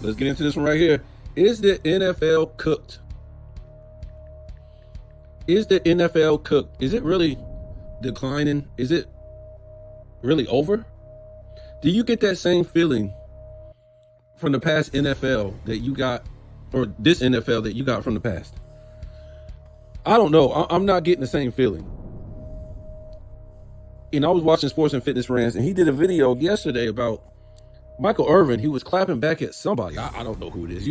Let's get into this one right here. Is the NFL cooked? Is the NFL cooked? Is it really declining? Is it really over? Do you get that same feeling from the past NFL that you got, or this NFL that you got from the past? I don't know. I'm not getting the same feeling. And I was watching Sports and Fitness Rants, and he did a video yesterday about Michael Irvin. He was clapping back at somebody. I don't know who it is.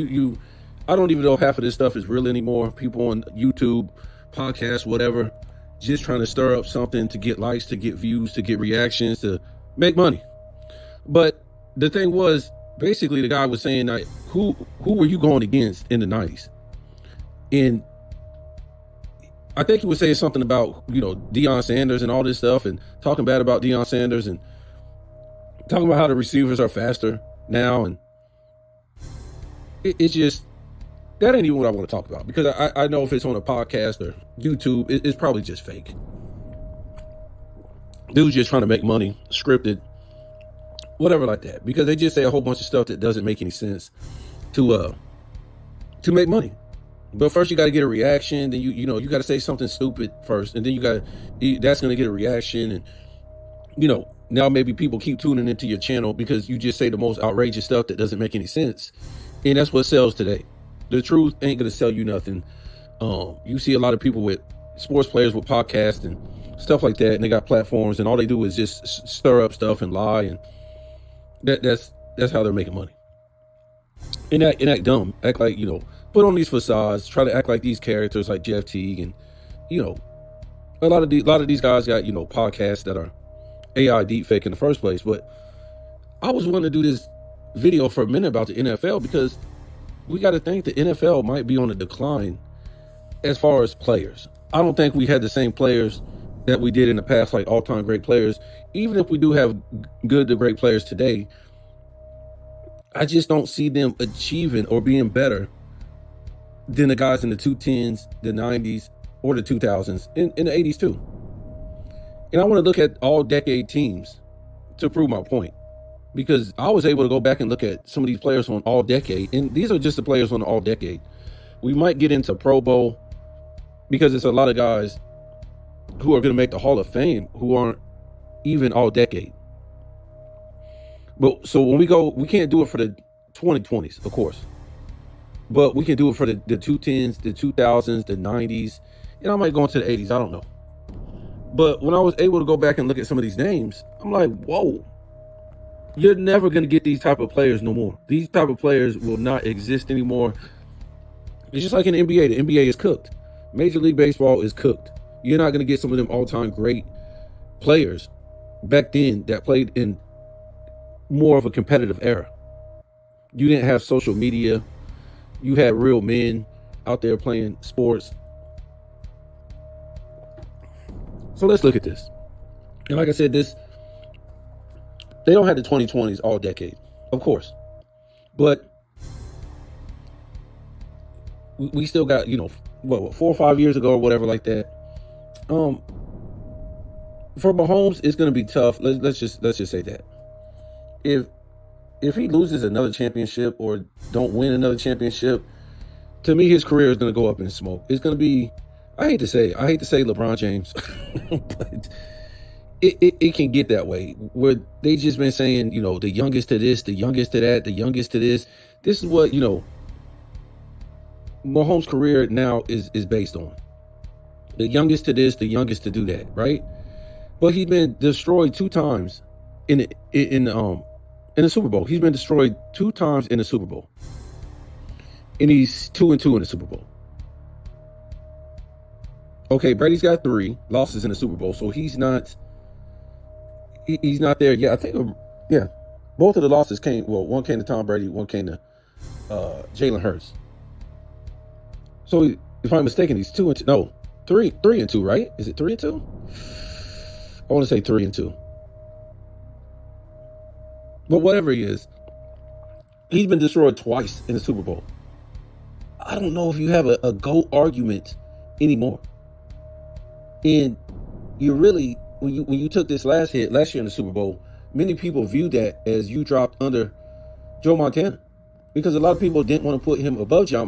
I don't even know if half of this stuff is real anymore. People on YouTube, podcasts, whatever, just trying to stir up something to get likes, to get views, to get reactions, to make money. But the thing was, basically, the guy was saying, like, who were you going against in the 90s? And I think he was saying something about, Deion Sanders and all this stuff, and talking bad about Deion Sanders, and talking about how the receivers are faster now. And it's just, that ain't even what I want to talk about, because I know if it's on a podcast or YouTube, it's probably just fake. Dude's just trying to make money, scripted, whatever like that, because they just say a whole bunch of stuff that doesn't make any sense to make money. But first you got to get a reaction, then you got to say something stupid first, and then that's going to get a reaction, and now maybe people keep tuning into your channel because you just say the most outrageous stuff that doesn't make any sense, and that's what sells today. The truth ain't going to sell you nothing. You see a lot of people with sports players with podcasts and stuff like that, and they got platforms, and all they do is just stir up stuff and lie, and that's how they're making money. And act dumb, act like, put on these facades, try to act like these characters like Jeff Teague, and a lot of these guys got podcasts that are AI deepfake in the first place. But I was wanting to do this video for a minute about the NFL, because we got to think the NFL might be on a decline as far as players. I don't think we had the same players that we did in the past, like all-time great players. Even if we do have good to great players today, I just don't see them achieving or being better than the guys in the 2010s, the 90s, or the 2000s, in the 80s too. And I want to look at all decade teams to prove my point, because I was able to go back and look at some of these players on all decade, and these are just the players on the all decade. We might get into Pro Bowl, because it's a lot of guys who are going to make the Hall of Fame who aren't even all decade. But so when we go, we can't do it for the 2020s, of course, but we can do it for the 2010s, the 2000s, the 90s, and I might go into the 80s. I don't know. But when I was able to go back and look at some of these names, I'm like, whoa, you're never going to get these type of players no more. These type of players will not exist anymore. It's just like in the NBA. The NBA is cooked. Major League Baseball is cooked. You're not going to get some of them all-time great players back then that played in more of a competitive era. You didn't have social media. You had real men out there playing sports. So let's look at this. And like I said, they don't have the 2020s all decade, of course. But we still got, 4 or 5 years ago or whatever like that. For Mahomes, it's going to be tough. Let's just say that. If he loses another championship or don't win another championship, to me, his career is going to go up in smoke. It's going to be, I hate to say LeBron James, but it can get that way, where they just been saying, the youngest to this, the youngest to that, the youngest to this. This is what, Mahomes' career now is based on. The youngest to this, the youngest to do that, right? But he's been destroyed 2 times in the Super Bowl. He's been destroyed 2 times in the Super Bowl. And he's 2-2 in the Super Bowl. Okay, Brady's got 3 losses in the Super Bowl, so he's not there yet. I think, both of the losses came, one came to Tom Brady, one came to Jalen Hurts. So if I'm mistaken, he's 2-2. No, 3-2, right? Is it 3-2? I want to say 3-2. But whatever he is, he's been destroyed twice in the Super Bowl. I don't know if you have a GOAT argument anymore. And you really, when you took this last year in the Super Bowl, many people viewed that as you dropped under Joe Montana. because a lot of people didn't want to put him above Joe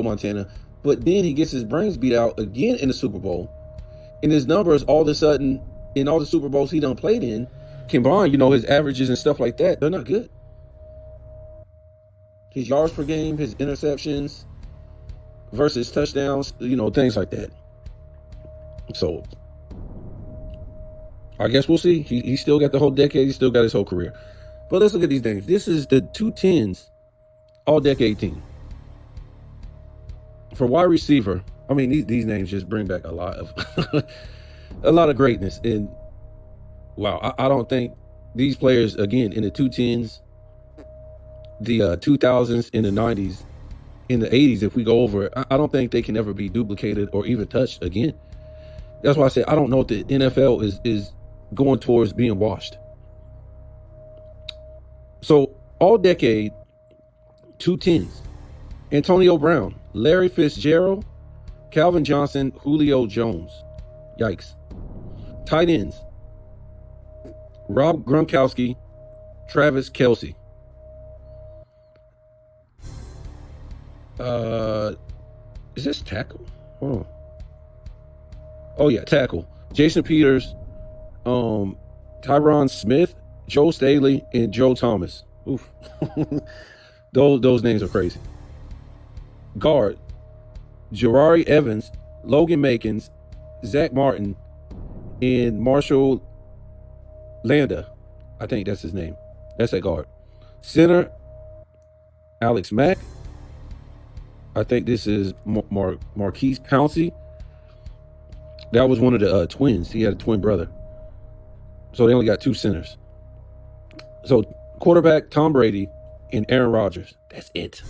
Montana. But then he gets his brains beat out again in the Super Bowl. And his numbers all of a sudden, in all the Super Bowls he done played in, combined, his averages and stuff like that, they're not good. His yards per game, his interceptions versus touchdowns, things like that. So I guess we'll see. He still got the whole decade. He still got his whole career. But let's look at these names. This is the 2010's all-decade team. For wide receiver, I mean, these names just bring back a lot of greatness. And wow, I don't think these players, again, in the 2010's, the 2000's, in the 90's, in the 80's, if we go over it, I don't think they can ever be duplicated or even touched again. That's why I say I don't know if the NFL is going towards being washed. So all decade, 2010's. Antonio Brown, Larry Fitzgerald, Calvin Johnson, Julio Jones. Yikes. Tight ends, Rob Gronkowski, Travis Kelce. Is this tackle? Hold on. Oh yeah, tackle. Jason Peters, Tyron Smith, Joe Staley, and Joe Thomas. Oof. Those names are crazy. Guard, Jerari Evans, Logan Makins, Zach Martin, and Marshall Landa. I think that's his name. That's at guard. Center, Alex Mack. I think this is Marquise Pouncey. That was one of the twins. He had a twin brother. So they only got two centers. So quarterback, Tom Brady and Aaron Rodgers. That's it.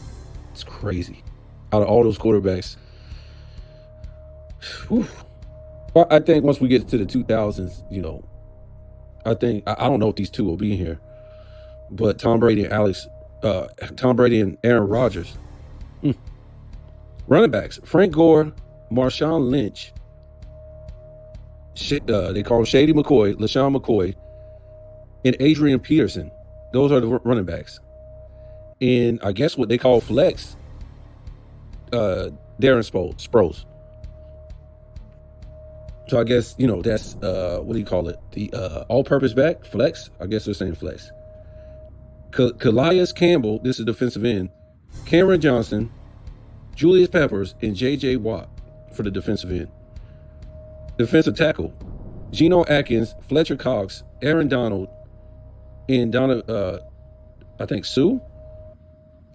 It's crazy. Out of all those quarterbacks. Whew. Well, I think once we get to the 2000's, I don't know if these two will be in here. But Tom Brady and Aaron Rodgers. Running backs, Frank Gore, Marshawn Lynch, they call him Shady McCoy, LaShawn McCoy, and Adrian Peterson. Those are the running backs. And I guess what they call flex, Darren Sproles. So I guess, that's, what do you call it? The all-purpose back, flex. I guess they're saying flex. Calais Campbell, this is defensive end. Cameron Johnson, Julius Peppers, and J.J. Watt for the defensive end. Defensive tackle, Geno Atkins, Fletcher Cox, Aaron Donald, and I think Sue.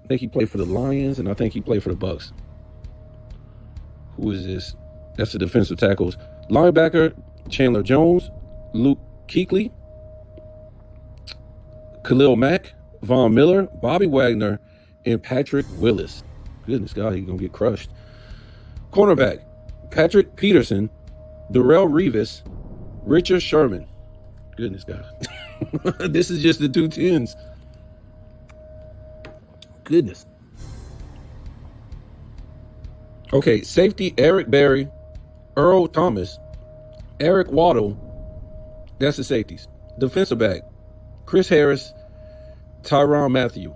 I think he played for the Lions, and I think he played for the Bucks. Who is this? That's the defensive tackles. Linebacker, Chandler Jones, Luke Kuechly, Khalil Mack, Von Miller, Bobby Wagner, and Patrick Willis. Goodness God, he's going to get crushed. Cornerback, Patrick Peterson, Darrelle Revis, Richard Sherman. Goodness God. This is just the 2010's. Goodness. Okay, safety, Eric Berry, Earl Thomas, Eric Waddle. That's the safeties. Defensive back, Chris Harris, Tyrann Mathieu.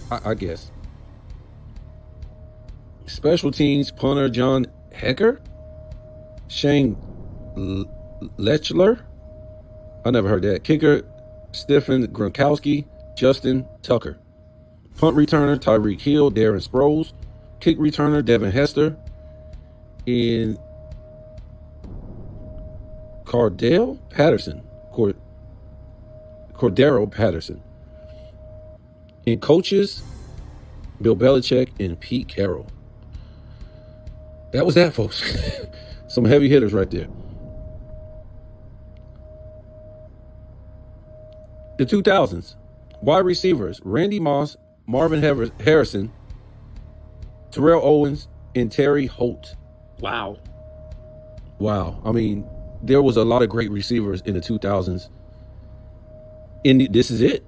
I guess. Special teams, punter John Hecker, Shane Lechler. I never heard that. Kicker, Stephen Gronkowski, Justin Tucker. Punt returner, Tyreek Hill, Darren Sproles. Kick returner, Devin Hester. And Cordero Patterson. And coaches, Bill Belichick and Pete Carroll. That was that, folks. Some heavy hitters right there. The 2000's. Wide receivers, Randy Moss, Marvin Harrison, Terrell Owens, and Terry Holt. Wow. I mean, there was a lot of great receivers in the 2000's. And this is it.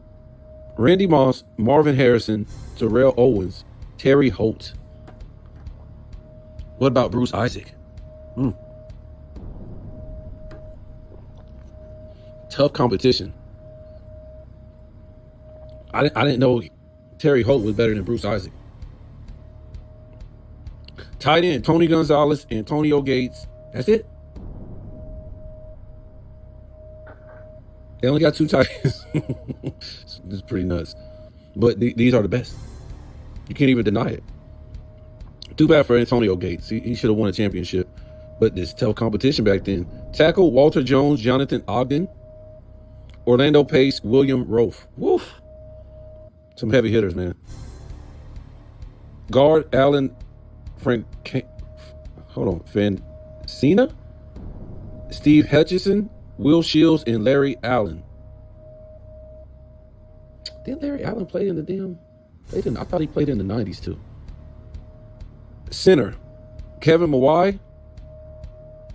Randy Moss, Marvin Harrison, Terrell Owens, Terry Holt. What about Bruce Isaac? Tough competition. I didn't know Terry Holt was better than Bruce Isaac. Tight end, Tony Gonzalez, Antonio Gates. That's it. They only got 2 tight ends. It's pretty nuts. But these are the best. You can't even deny it. Too bad for Antonio Gates. He should have won a championship. But there's tough competition back then. Tackle, Walter Jones, Jonathan Ogden. Orlando Pace, William Rofe. Woof. Some heavy hitters, man. Guard, Allen Fancina, Steve Hutchison, Will Shields, and Larry Allen. Didn't Larry Allen play in the damn? I thought he played in the 90s too. Center, Kevin Mawai,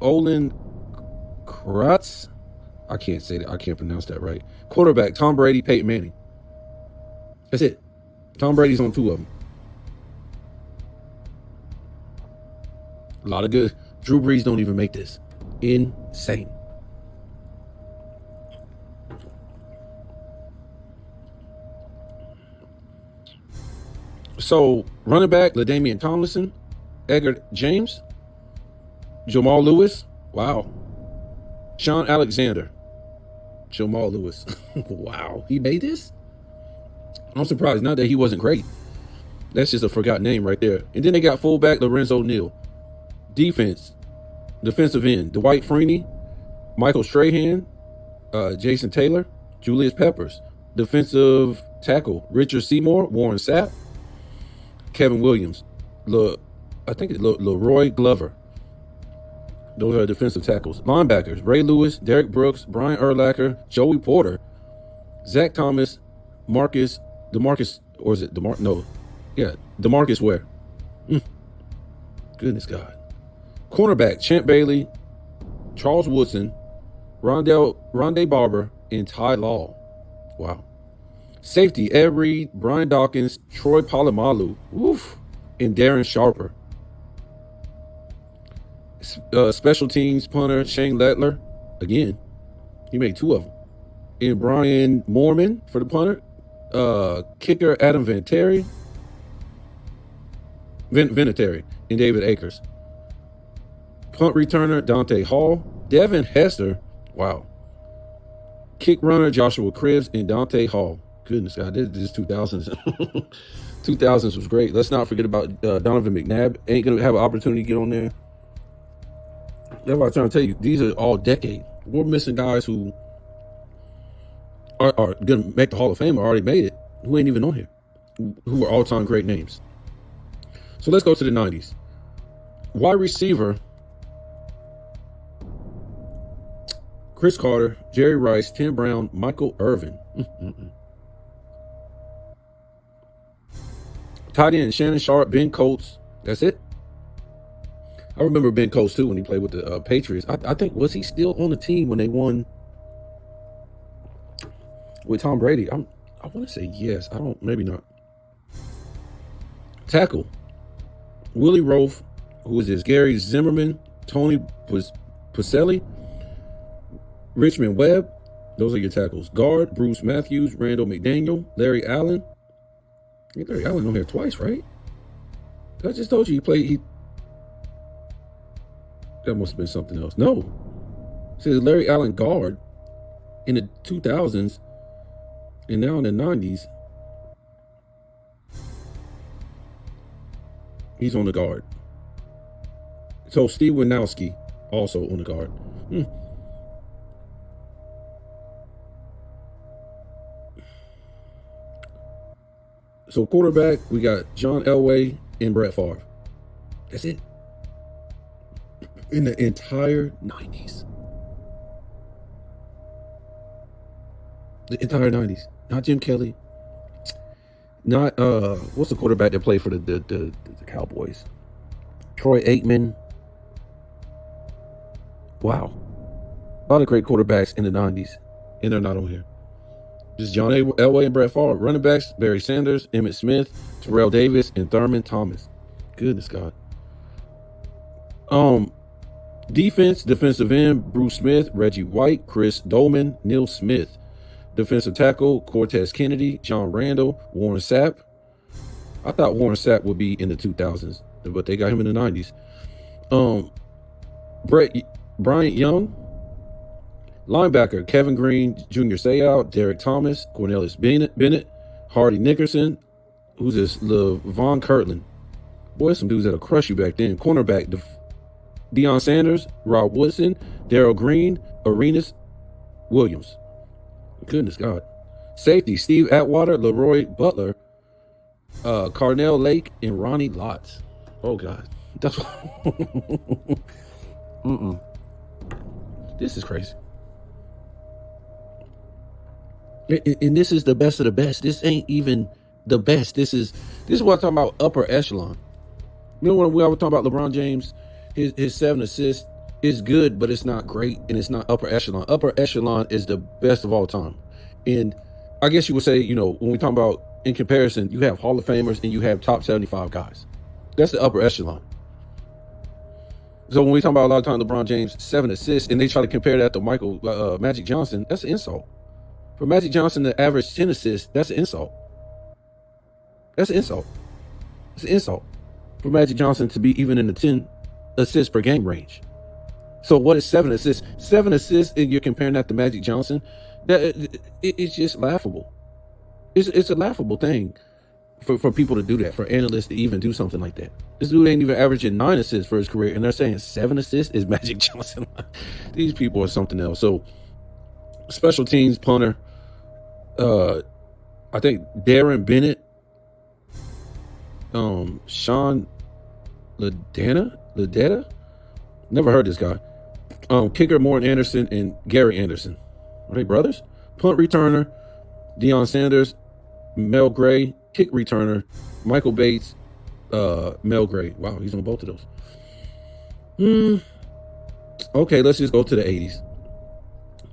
Olin Kratz. I can't say that. I can't pronounce that right. Quarterback, Tom Brady, Peyton Manning. That's it. Tom Brady's on 2 of them. A lot of good. Drew Brees don't even make this. Insane. So, running back, LaDainian Tomlinson, Edgar James, Jamal Lewis. Wow. Sean Alexander. Jamal Lewis. Wow. He made this? I'm surprised. Not that he wasn't great. That's just a forgotten name right there. And then they got fullback Lorenzo Neal. Defense, defensive end, Dwight Freeney, Michael Strahan, Jason Taylor, Julius Peppers. Defensive tackle, Richard Seymour, Warren Sapp, Kevin Williams, Leroy Glover. Those are defensive tackles. Linebackers, Ray Lewis, Derek Brooks, Brian Urlacher, Joey Porter, Zach Thomas, DeMarcus Ware. Goodness God. Cornerback, Champ Bailey, Charles Woodson, Rondé Barber, and Ty Law. Wow. Safety, Ed Reed, Brian Dawkins, Troy Polamalu, and Darren Sharper. Special teams punter, Shane Lettler. Again, he made 2 of them. And Brian Moorman for the punter. Kicker, Adam Vinatieri, and David Akers. Punt returner, Dante Hall. Devin Hester. Wow. Kick runner, Joshua Cribbs, and Dante Hall. Goodness God, this is 2000s. 2000s was great. Let's not forget about Donovan McNabb. Ain't going to have an opportunity to get on there. That's what I'm trying to tell you. These are all decade. We're missing guys who are going to make the Hall of Fame or already made it, who ain't even on here, who are all-time great names. So let's go to the 90s. Wide receiver, Chris Carter, Jerry Rice, Tim Brown, Michael Irvin. Tight end, Shannon Sharp, Ben Coates. That's it. I remember Ben Coates too when he played with the Patriots. I think, was he still on the team when they won with Tom Brady? I want to say yes. Maybe not. Tackle, Willie Rofe, who is this? Gary Zimmerman, Tony Puselli, Richmond Webb. Those are your tackles. Guard, Bruce Matthews, Randall McDaniel, Larry Allen. Larry Allen on here twice, right? I just told you that must have been something else. No. It says Larry Allen guard in the 2000s and now in the 90s. He's on the guard. So Steve Winowski also on the guard. So quarterback, we got John Elway and Brett Favre. That's it. In the entire 90s. The entire 90s. Not Jim Kelly. Not, what's the quarterback that played for the Cowboys? Troy Aikman. Wow. A lot of great quarterbacks in the 90s. And they're not on here. Just John Elway and Brett Favre. Running backs, Barry Sanders, Emmitt Smith, Terrell Davis, and Thurman Thomas. Goodness God. Defense, defensive end, Bruce Smith, Reggie White, Chris Dolman, Neil Smith. Defensive tackle, Cortez Kennedy, John Randall, Warren Sapp, I thought Warren Sapp would be in the 2000s, but they got him in the 90s. Brett Bryant Young, linebacker Kevin Green Jr. Seau, Derek Thomas, Cornelius Bennett, Hardy Nickerson, who's this little Von Kirtland. Boy, some dudes that'll crush you back then. Cornerback Deion Sanders, Rob Woodson, Darrell Green, Arenas Williams. Goodness God. Safety Steve Atwater, Leroy Butler, Carnell Lake, and Ronnie Lotz. Oh God. That's This is crazy. And this is the best of the best. This ain't even the best. This is what I'm talking about, upper echelon. You know when we always talk about LeBron James, his 7 assists is good, but it's not great, and it's not upper echelon. Upper echelon is the best of all time. And I guess you would say, you know, when we talk about in comparison, you have Hall of Famers and you have top 75 guys. That's the upper echelon. So when we talk about a lot of times LeBron James 7 assists, and they try to compare that to Magic Johnson, that's an insult. For Magic Johnson to average 10 assists, that's an insult. That's an insult. It's an insult for Magic Johnson to be even in the 10 assists per game range. So what is 7 assists? 7 assists, and you're comparing that to Magic Johnson? It's just laughable. It's a laughable thing for people to do that, for analysts to even do something like that. This dude ain't even averaging 9 assists for his career, and they're saying 7 assists is Magic Johnson. These people are something else. So special teams punter, I think Darren Bennett, Sean Ladetta, never heard this guy. Kicker Morton Anderson and Gary Anderson. Are they brothers? Punt returner Deion Sanders, Mel Gray. Kick returner Michael Bates, Mel Gray. Wow, he's on both of those. Okay, let's just go to the 80s.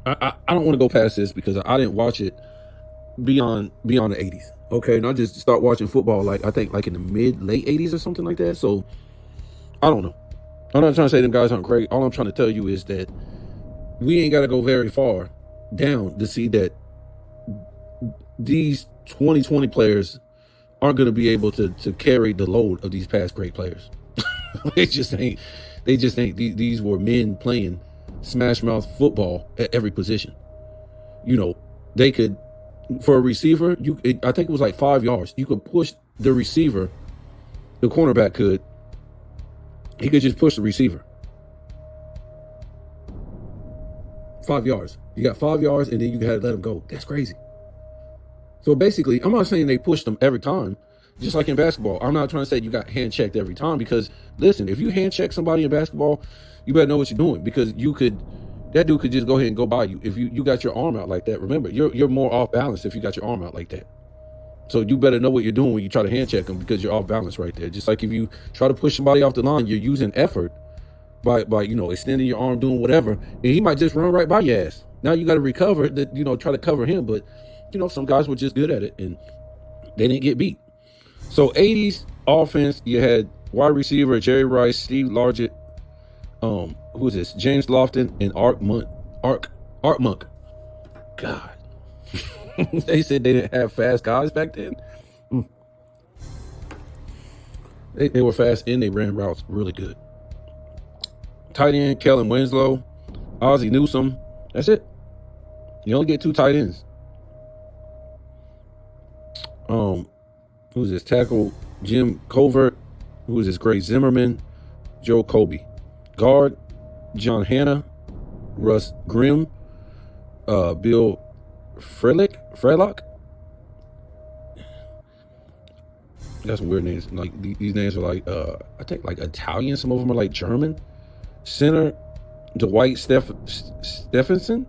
I don't want to go past this because I didn't watch it beyond the 80s. Okay, and I just start watching football like I think like in the late 80s or something like that. So I don't know. I'm not trying to say them guys aren't great. All I'm trying to tell you is that we ain't got to go very far down to see that these 2020 players aren't going to be able to carry the load of these past great players. They just ain't. These were men playing smash mouth football at every position. You know, they could, for a receiver, I think it was like 5 yards. You could push the receiver. The cornerback could. He could just push the receiver. 5 yards. You got 5 yards, and then you got to let him go. That's crazy. So basically, I'm not saying they pushed them every time, just like in basketball. I'm not trying to say you got hand checked every time, because listen, if you hand check somebody in basketball, you better know what you're doing, because that dude could just go ahead and go by you. If you got your arm out like that, remember, you're more off balance if you got your arm out like that. So you better know what you're doing when you try to hand check them, because you're off balance right there. Just like if you try to push somebody off the line, you're using effort by extending your arm, doing whatever, and he might just run right by your ass. Now you got to recover that, try to cover him, but some guys were just good at it and they didn't get beat. So 80s offense, you had wide receiver Jerry Rice, Steve Largett, who's this? James Lofton and Art Monk. God. They said they didn't have fast guys back then. They were fast and they ran routes really good. Tight end, Kellen Winslow, Ozzie Newsome. That's it. You only get 2 tight ends. Who's this? Tackle Jim Covert. Who's this? Gray Zimmerman, Joe Kobe. Guard John Hanna, Russ Grimm, Bill Frelock. Got some weird names. Like these names are like I think like Italian. Some of them are like German. Center Dwight Stephenson.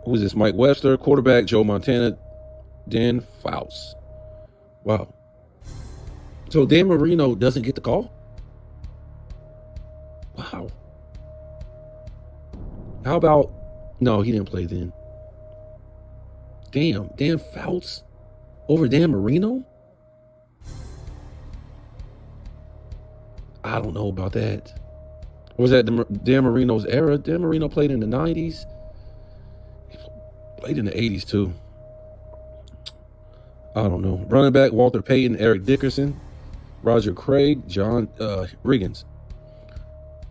Who's this? Mike Webster. Quarterback Joe Montana. Dan Fouts. Wow. So Dan Marino doesn't get the call? Wow. How about, no, he didn't play then. Damn, Dan Fouts over Dan Marino? I don't know about that. Was that Dan Marino's era? Dan Marino played in the 90s. He played in the 80s too. I don't know. Running back, Walter Payton, Eric Dickerson, Roger Craig, John Riggins.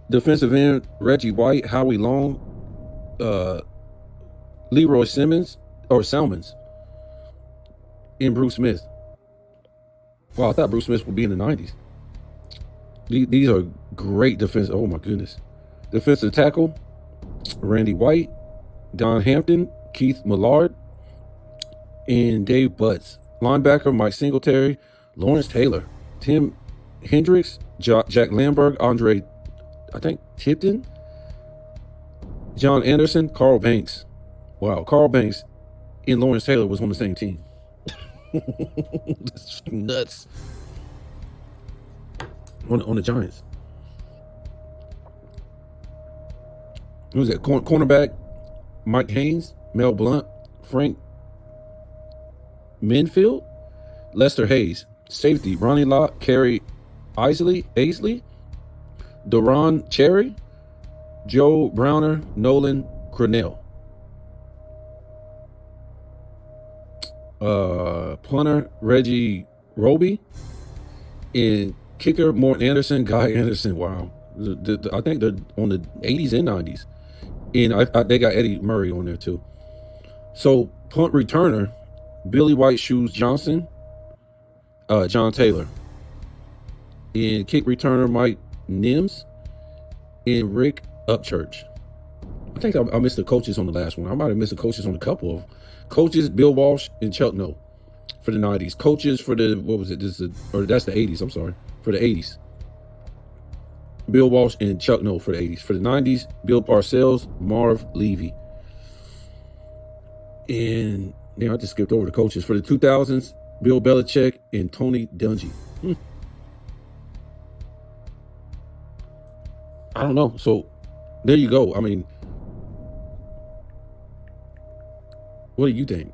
Defensive end, Reggie White, Howie Long, Leroy Simmons, or Salmons, and Bruce Smith. Wow, I thought Bruce Smith would be in the 90s. These are great defense. Oh, my goodness. Defensive tackle, Randy White, Don Hampton, Keith Millard, and Dave Butts. Linebacker, Mike Singletary, Lawrence Taylor, Tim Hendricks, Jack Lamberg, Andre, I think, Tipton, John Anderson, Carl Banks. Wow, Carl Banks and Lawrence Taylor was on the same team. That's nuts. On the Giants. Who was that? Cornerback, Mike Haynes, Mel Blount, Frank Minfield, Lester Hayes. Safety, Ronnie Lott, Kerry Aisley, Doron Cherry, Joe Browner, Nolan Cronell. Punter, Reggie Roby, and kicker, Morton Anderson, Guy Anderson. Wow. I think they're on the 80s and 90s. And they got Eddie Murray on there too. So punt returner, Billy White Shoes Johnson, John Taylor. And kick returner, Mike Nims, and Rick Upchurch. I think I missed the coaches on the last one. I might have missed the coaches on a couple of them. Coaches, Bill Walsh and Chuck Noll for the 90s. Coaches for the, what was it? That's the 80s, I'm sorry. For the 80s. Bill Walsh and Chuck Noll for the 80s. For the 90s, Bill Parcells, Marv Levy. And now I just skipped over the coaches. For the 2000s, Bill Belichick and Tony Dungy. I don't know. So there you go. I mean, what do you think?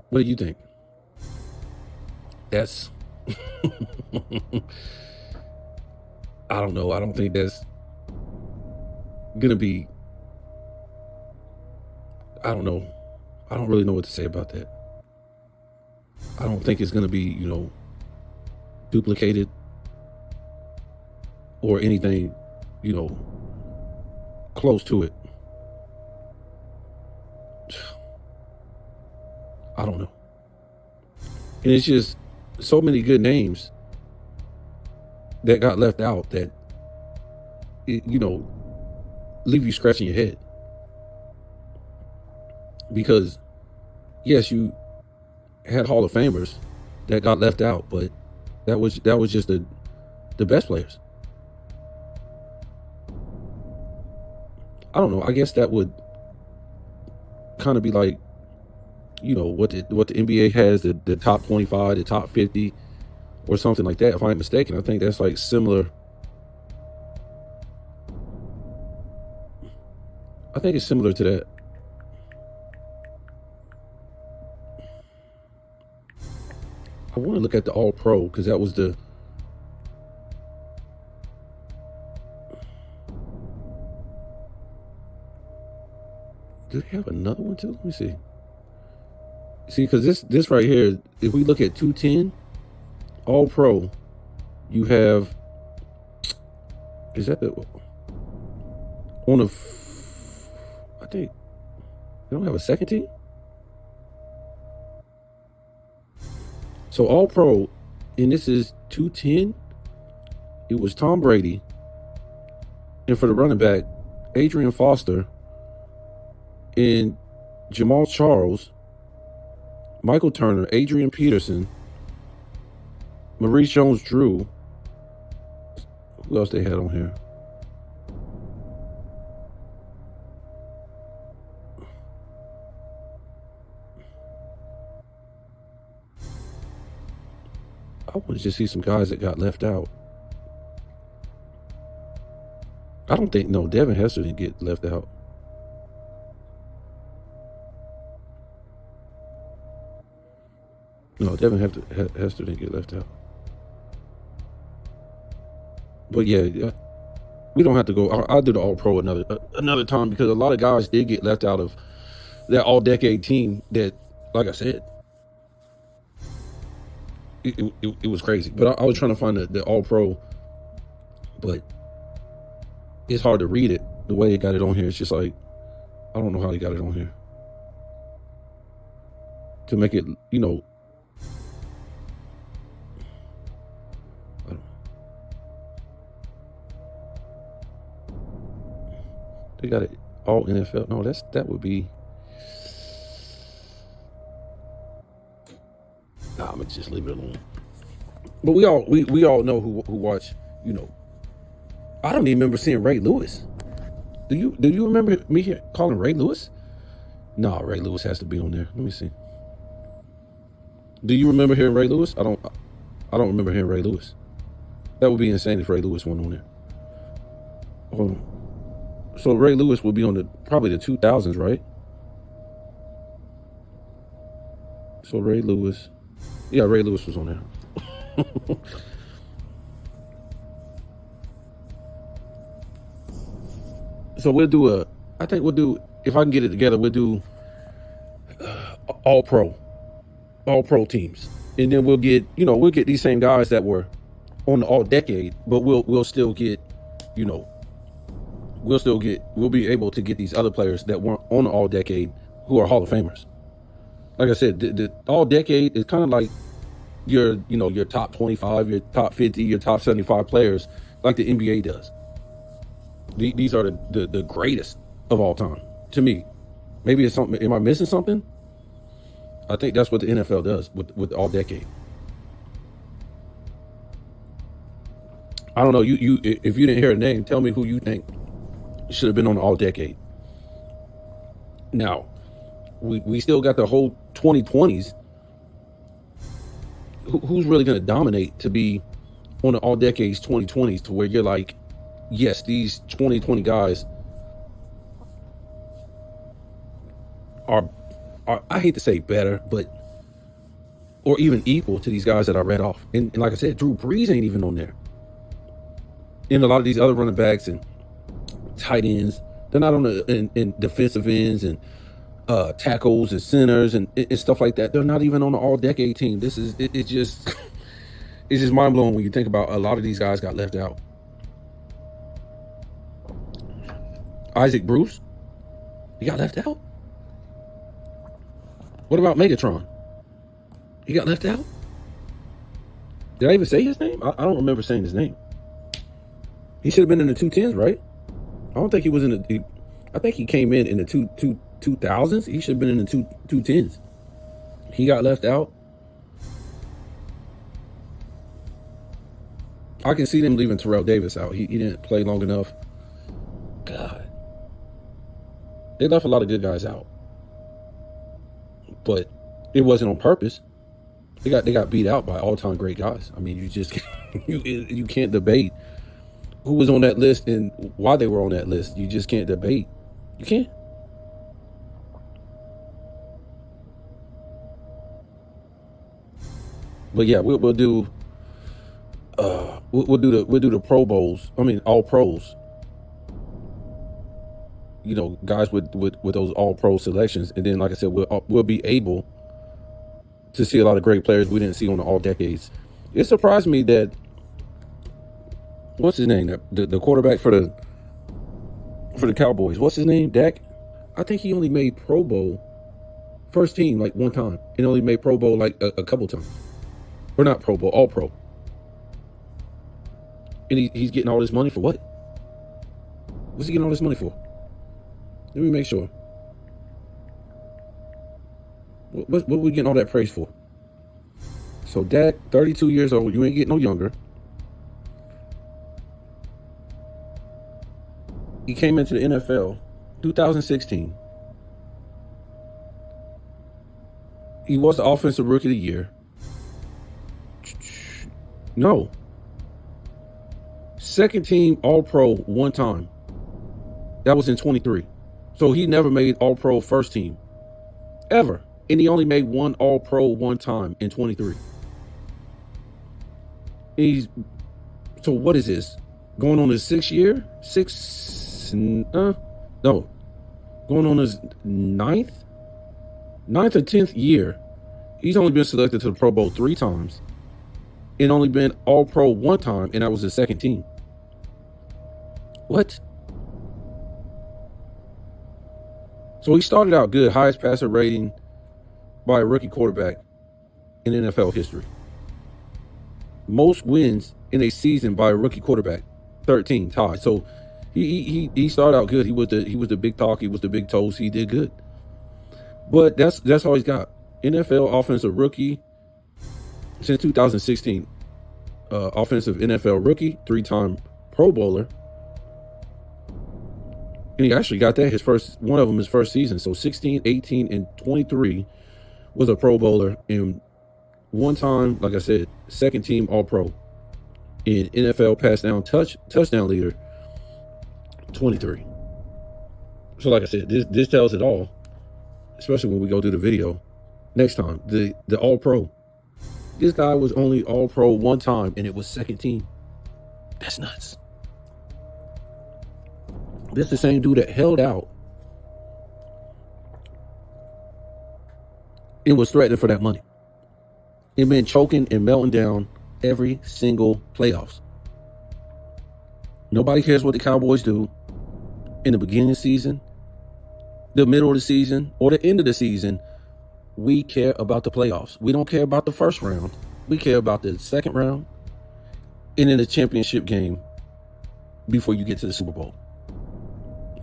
What do you think? That's I don't know. I don't think that's gonna be, I don't know. I don't really know what to say about that. I don't think it's gonna be, duplicated or anything, close to it. I don't know. And it's just so many good names that got left out that, leave you scratching your head. Because, yes, you had Hall of Famers that got left out, but that was just the best players. I don't know. I guess that would kind of be like, what the NBA has, the top 25, the top 50, or something like that. If I'm mistaken, I think that's like similar. I think it's similar to that. I want to look at the All Pro because that was the. Do they have another one too? Let me see. See, because this right here, if we look at 210, All Pro, you have, is that the, on a, I think, they don't have a second team? So All Pro, and this is 210, it was Tom Brady, and for the running back, Adrian Foster, and Jamal Charles, Michael Turner, Adrian Peterson, Maurice Jones-Drew. Who else they had on here? I want to just see some guys that got left out. I don't think, no, Devin Hester didn't get left out. No, Devin Hester didn't get left out. But yeah, we don't have to go. I'll do the All Pro another time because a lot of guys did get left out of that All Decade team that like I said, it was crazy. But I was trying to find the All Pro, but it's hard to read it the way they got it on here. It's just like, I don't know how they got it on here to make it, you know. They got it all NFL. No, that would be. Nah, I'm gonna just leave it alone. But we all know who watch. You know, I don't even remember seeing Ray Lewis. Do you remember me calling Ray Lewis? No, Ray Lewis has to be on there. Let me see. Do you remember hearing Ray Lewis? I don't remember hearing Ray Lewis. That would be insane if Ray Lewis went on there. Hold on. So Ray Lewis will be on probably the 2000s, right? So Ray Lewis, yeah, Ray Lewis was on there. So I think we'll do, if I can get it together, we'll do all pro teams, and then we'll get these same guys that were on the all decade, but we'll still get, you know. We'll be able to get these other players that weren't on the all decade who are Hall of Famers. Like I said, the all decade is kind of like your top 25, your top 50, your top 75 players, like the NBA does. These are the greatest of all time to me. Maybe it's something. Am I missing something? I think that's what the NFL does with all decade. I don't know. You if you didn't hear a name, tell me who you think should have been on the all decade. Now, we still got the whole 2020s. Who's really going to dominate to be on the all decades 2020s to where you're like, yes, these 2020 guys are I hate to say better, but or even equal to these guys that I read off. And like I said, Drew Brees ain't even on there. And a lot of these other running backs and tight ends, they're not on the in defensive ends and tackles and centers and stuff like that. They're not even on the all decade team. This is it's just mind blowing when you think about a lot of these guys got left out. Isaac Bruce, he got left out. What about Megatron? He got left out. Did I even say his name? I don't remember saying his name. He should have been in the 210s, right? I don't think he was in the. I think he came in the 2000s. He should have been in the 210s. He got left out. I can see them leaving Terrell Davis out. He didn't play long enough. God, they left a lot of good guys out, but it wasn't on purpose. They got beat out by all-time great guys. I mean, you just you can't debate who was on that list and why they were on that list. You just can't debate. You can't. But yeah, we'll do we'll do the Pro Bowls. I mean, all pros. You know, guys with those all pro selections, and then like I said, we'll be able to see a lot of great players we didn't see on the all decades. It surprised me that what's his name? The quarterback for the Cowboys. What's his name? Dak. I think he only made Pro Bowl first team like one time, and only made Pro Bowl like a couple times, or not Pro Bowl, All Pro. And he's getting all this money for what? What's he getting all this money for? Let me make sure. What we getting all that praise for? So Dak, 32 years old, you ain't getting no younger. He came into the NFL 2016. He was the offensive rookie of the year. No. Second team All-Pro one time. That was in 23. So he never made All-Pro first team. Ever. And he only made one All-Pro one time in 23. So what is this? Going on his sixth year? No. Going on his ninth? ninth or 10th year, he's only been selected to the Pro Bowl 3 times and only been All-Pro 1 time, and that was his second team. What? So he started out good, highest passer rating by a rookie quarterback in NFL history. Most wins in a season by a rookie quarterback, 13 tied. So he started out good. He was the big talk. He was the big toast. He did good. But that's all he's got. NFL offensive rookie since 2016. Offensive NFL rookie, 3-time Pro Bowler. And he actually got that one of them his first season. So 16, 18, and 23 was a Pro Bowler, and one time, like I said, second team All-Pro. In NFL touchdown leader, 23. So like I said, this tells it all, especially when we go through the video next time. The All-Pro. This guy was only All-Pro 1 time, and it was second team. That's nuts. This is the same dude that held out and was threatening for that money. And been choking and melting down every single playoffs. Nobody cares what the Cowboys do in the beginning of the season, the middle of the season, or the end of the season. We care about the playoffs. We don't care about the first round. We care about the second round and in the championship game before you get to the Super Bowl.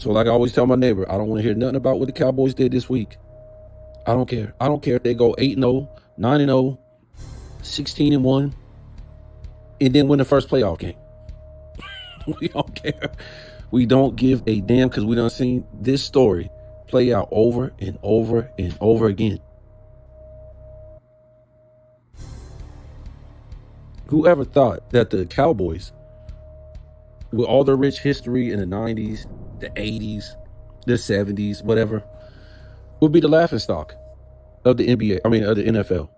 So like I always tell my neighbor, I don't want to hear nothing about what the Cowboys did this week. I don't care. I don't care if they go 8-0, 9-0, 16-1, and then win the first playoff game. We don't care. We don't give a damn, because we done seen this story play out over and over and over again. Whoever thought that the Cowboys, with all their rich history in the 90s, the 80s, the 70s, whatever, would be the laughingstock of the NBA, of the NFL.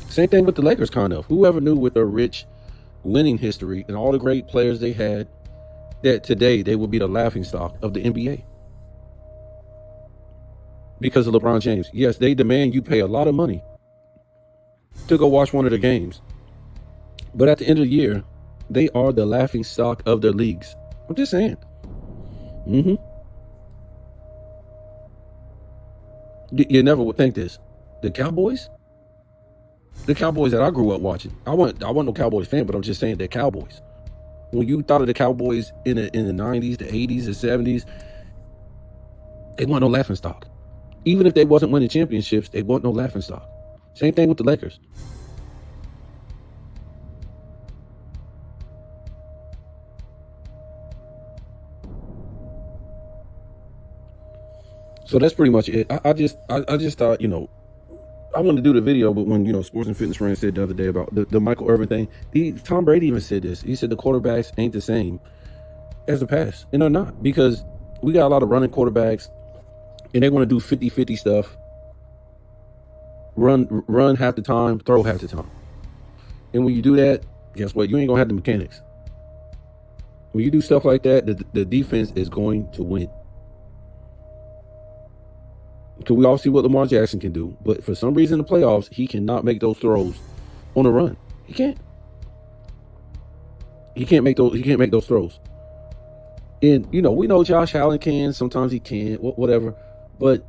Same thing with the Lakers, kind of. Whoever knew with their rich winning history and all the great players they had, that today they would be the laughingstock of the NBA. Because of LeBron James. Yes, they demand you pay a lot of money to go watch one of the games. But at the end of the year, they are the laughingstock of their leagues. I'm just saying. You never would think this. The Cowboys that I grew up watching. I wasn't no Cowboys fan, but I'm just saying they're Cowboys. When you thought of the Cowboys in the 90s, the 80s, the 70s, they weren't no laughingstock. Even if they wasn't winning championships, they weren't no laughingstock. Same thing with the Lakers. So that's pretty much it. I just thought, I wanted to do the video, but when, Sports and Fitness Friends said the other day about the Michael Irvin thing, Tom Brady even said this. He said the quarterbacks ain't the same as the past. And they're not, because we got a lot of running quarterbacks, and they want to do 50-50 stuff. Run half the time, throw half the time. And when you do that, guess what? You ain't going to have the mechanics. When you do stuff like that, the defense is going to win. Because we all see what Lamar Jackson can do. But for some reason in the playoffs, he cannot make those throws on the run. He can't. He can't make those throws. And, we know Josh Allen can. Sometimes he can. Whatever. But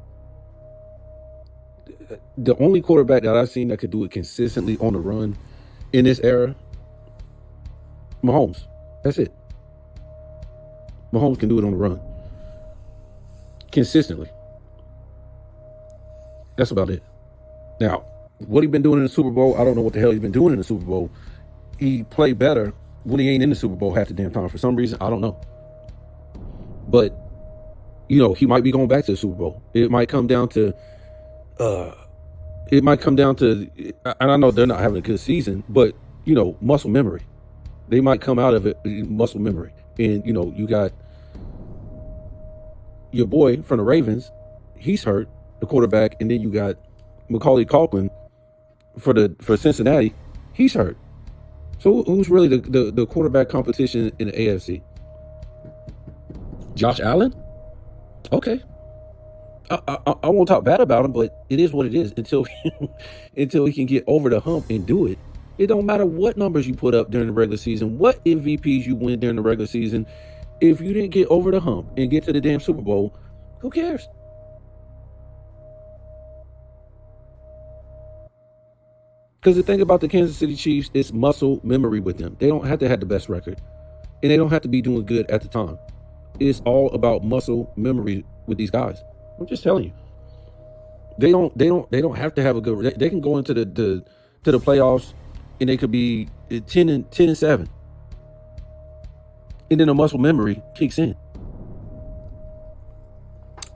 the only quarterback that I've seen that could do it consistently on the run in this era, Mahomes. That's it. Mahomes can do it on the run. Consistently. That's about it. Now, what he been doing in the Super Bowl, I don't know what the hell he's been doing in the Super Bowl. He played better when he ain't in the Super Bowl half the damn time. For some reason, I don't know. But, he might be going back to the Super Bowl. It might come down to, and I know they're not having a good season, but, muscle memory. They might come out of it, muscle memory. And, you got your boy from the Ravens, he's hurt. The quarterback, and then you got Macaulay Culkin for Cincinnati. He's hurt. So who's really the quarterback competition in the AFC? Josh Allen? Okay. I won't talk bad about him, but it is what it is until until he can get over the hump and do it. It don't matter what numbers you put up during the regular season, what MVPs you win during the regular season. If you didn't get over the hump and get to the damn Super Bowl, who cares? Because the thing about the Kansas City Chiefs is muscle memory with them. They don't have to have the best record, and they don't have to be doing good at the time. It's all about muscle memory with these guys. I'm just telling you. They don't have to have a good. They can go into the playoffs, and they could be 10-7, and then the muscle memory kicks in.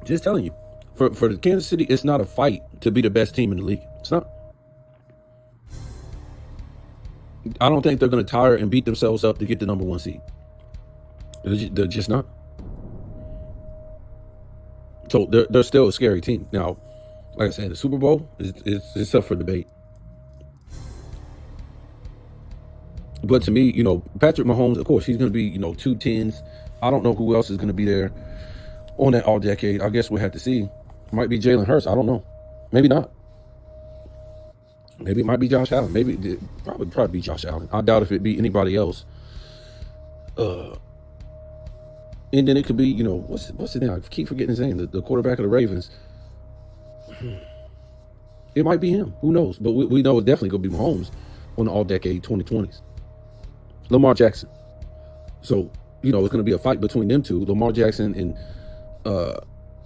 Just telling you, for the Kansas City, it's not a fight to be the best team in the league. It's not. I don't think they're going to tire and beat themselves up to get the number one seed. They're just not. So they're still a scary team. Now, like I said, the Super Bowl is up for debate. But to me, Patrick Mahomes, of course, he's going to be, 2 10s. I don't know who else is going to be there on that all decade. I guess we'll have to see. Might be Jalen Hurts. I don't know. Maybe not. Maybe it might be Josh Allen. Maybe probably be Josh Allen. I doubt if it be anybody else. And then it could be, what's his name? I keep forgetting his name. The quarterback of the Ravens. It might be him. Who knows? But we know it's definitely going to be Mahomes on the all-decade 2020s. Lamar Jackson. So, it's going to be a fight between them two, Lamar Jackson and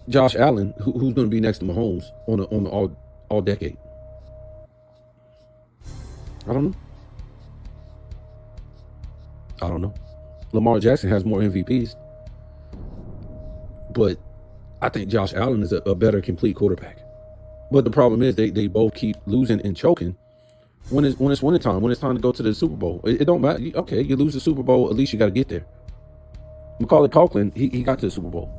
Josh Allen. Who's going to be next to Mahomes on the all-decade? I don't know. Lamar Jackson has more MVPs. But I think Josh Allen is a better complete quarterback. But the problem is they both keep losing and choking when it's winter time, when it's time to go to the Super Bowl. It don't matter. Okay, you lose the Super Bowl, at least you got to get there. Macaulay Culkin, he got to the Super Bowl.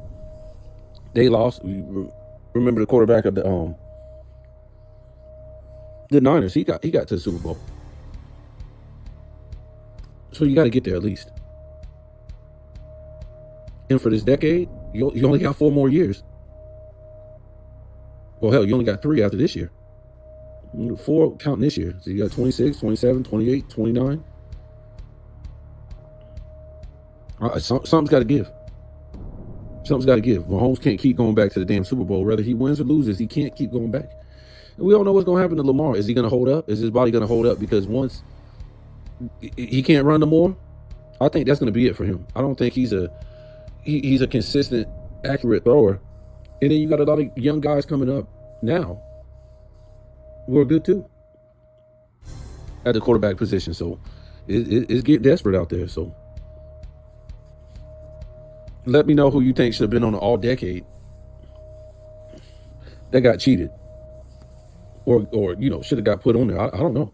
They lost. Remember the quarterback of the Niners? He got to the Super Bowl. So you got to get there at least. And for this decade, you only got 4 more years. Well, hell, you only got 3 after this year. 4 counting this year. So you got 26, 27, 28, 29. Something's got to give. Something's got to give. Mahomes can't keep going back to the damn Super Bowl. Whether he wins or loses, he can't keep going back. And we don't know what's going to happen to Lamar. Is he going to hold up? Is his body going to hold up? Because once he can't run no more, I think that's going to be it for him. I don't think he's a consistent, accurate thrower. And then you got a lot of young guys coming up now who are good too at the quarterback position. So it's get desperate out there. So let me know who you think should have been on the all decade that got cheated or should have got put on there. I don't know.